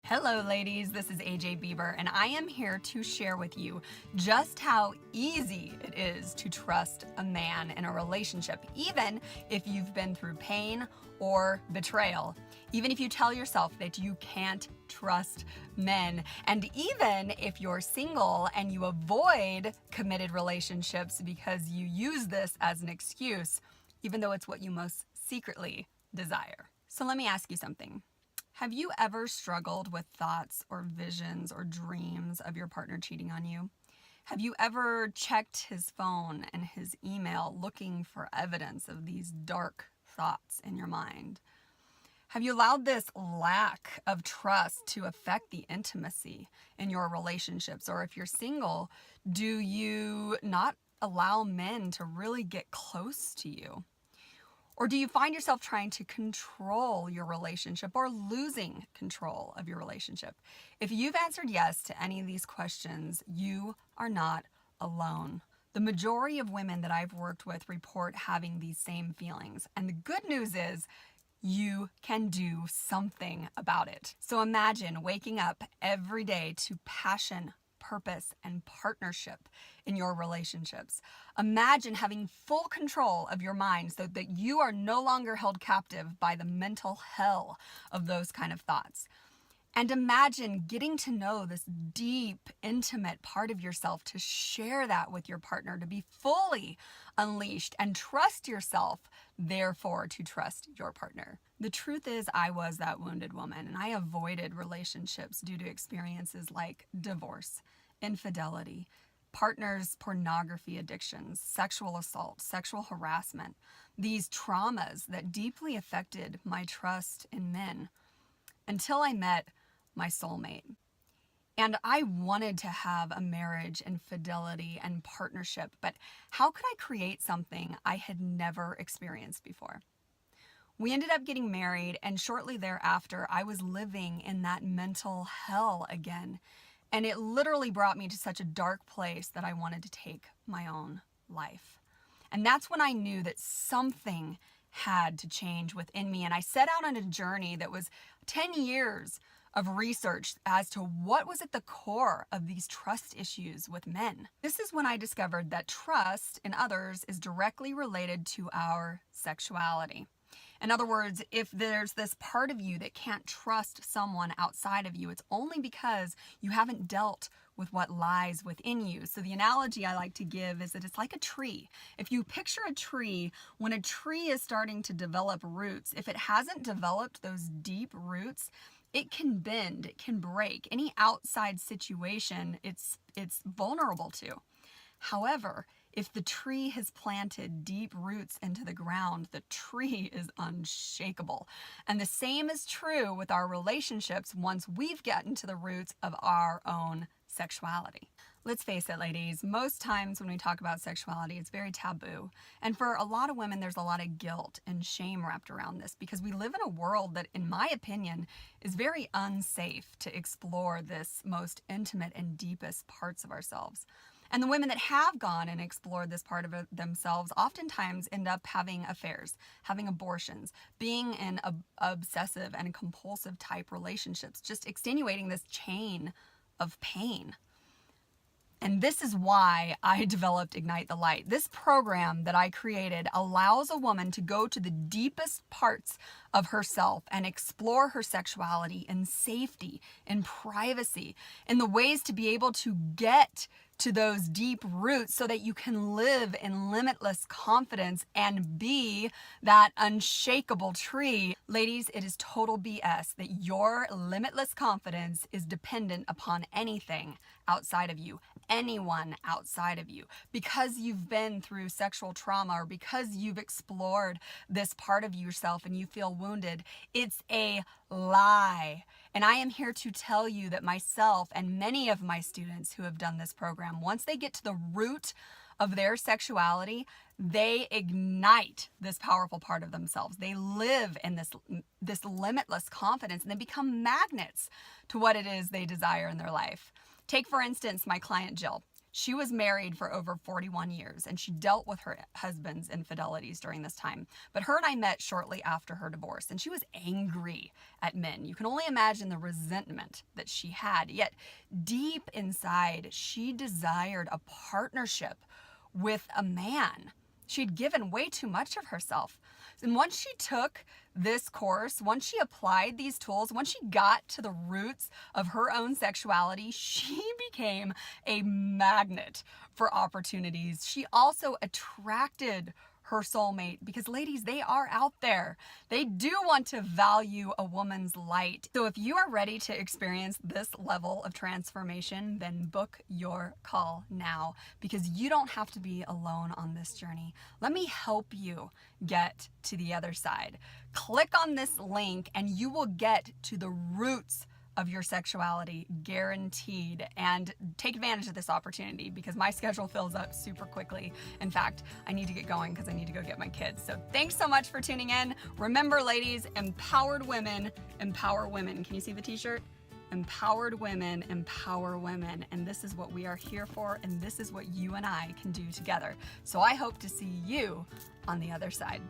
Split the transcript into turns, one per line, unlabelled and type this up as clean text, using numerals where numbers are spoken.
Hello ladies, this is AJ Bieber and I am here to share with you just how easy it is to trust a man in a relationship, even if you've been through pain or betrayal, even if you tell yourself that you can't trust men, and even if you're single and you avoid committed relationships because you use this as an excuse, even though it's what you most secretly desire. So let me ask you something. Have you ever struggled with thoughts or visions or dreams of your partner cheating on you? Have you ever checked his phone and his email looking for evidence of these dark thoughts in your mind? Have you allowed this lack of trust to affect the intimacy in your relationships? Or if you're single, do you not allow men to really get close to you? Or do you find yourself trying to control your relationship or losing control of your relationship? If you've answered yes to any of these questions, you are not alone. The majority of women that I've worked with report having these same feelings. And the good news is you can do something about it. So imagine waking up every day to passion, purpose, and partnership in your relationships. Imagine having full control of your mind so that you are no longer held captive by the mental hell of those kind of thoughts. And imagine getting to know this deep, intimate part of yourself, to share that with your partner, to be fully unleashed and trust yourself, therefore to trust your partner. The truth is, I was that wounded woman, and I avoided relationships due to experiences like divorce, infidelity, partners' pornography addictions, sexual assault, sexual harassment, these traumas that deeply affected my trust in men until I met my soulmate. And I wanted to have a marriage and fidelity and partnership, but how could I create something I had never experienced before? We ended up getting married, and shortly thereafter, I was living in that mental hell again. And it literally brought me to such a dark place that I wanted to take my own life. And that's when I knew that something had to change within me. And I set out on a journey that was 10 years of research as to what was at the core of these trust issues with men. This is when I discovered that trust in others is directly related to our sexuality. In other words, if there's this part of you that can't trust someone outside of you, it's only because you haven't dealt with what lies within you. So the analogy I like to give is that it's like a tree. If you picture a tree, when a tree is starting to develop roots, if it hasn't developed those deep roots, it can bend, it can break. Any outside situation, it's vulnerable to. However, if the tree has planted deep roots into the ground, the tree is unshakable. And the same is true with our relationships once we've gotten to the roots of our own sexuality. Let's face it, ladies, most times when we talk about sexuality, it's very taboo. And for a lot of women, there's a lot of guilt and shame wrapped around this because we live in a world that, in my opinion, is very unsafe to explore this most intimate and deepest parts of ourselves. And the women that have gone and explored this part of themselves oftentimes end up having affairs, having abortions, being in obsessive and compulsive type relationships, just extenuating this chain of pain. And this is why I developed Ignite the Light. This program that I created allows a woman to go to the deepest parts of herself and explore her sexuality in safety, in privacy, in the ways to be able to get to those deep roots so that you can live in limitless confidence and be that unshakable tree. Ladies, it is total BS that your limitless confidence is dependent upon anything outside of you, anyone outside of you. Because you've been through sexual trauma or because you've explored this part of yourself and you feel wounded, it's a lie. And I am here to tell you that myself and many of my students who have done this program, once they get to the root of their sexuality, they ignite this powerful part of themselves. They live in this limitless confidence, and they become magnets to what it is they desire in their life. Take, for instance, my client Jill. She was married for over 41 years and she dealt with her husband's infidelities during this time. But her and I met shortly after her divorce, and she was angry at men. You can only imagine the resentment that she had. Yet deep inside, she desired a partnership with a man. She'd given way too much of herself. And once she took this course, once she applied these tools, once she got to the roots of her own sexuality, she became a magnet for opportunities. She also attracted her soulmate, because ladies, they are out there. They do want to value a woman's light. So if you are ready to experience this level of transformation, then book your call now, because you don't have to be alone on this journey. Let me help you get to the other side. Click on this link and you will get to the roots of your sexuality, guaranteed. And take advantage of this opportunity, because my schedule fills up super quickly. In fact, I need to get going because I need to go get my kids. So thanks so much for tuning in. Remember, ladies, empowered women empower women. Can you see the t-shirt? Empowered women empower women. And this is what we are here for, and this is what you and I can do together. So I hope to see you on the other side.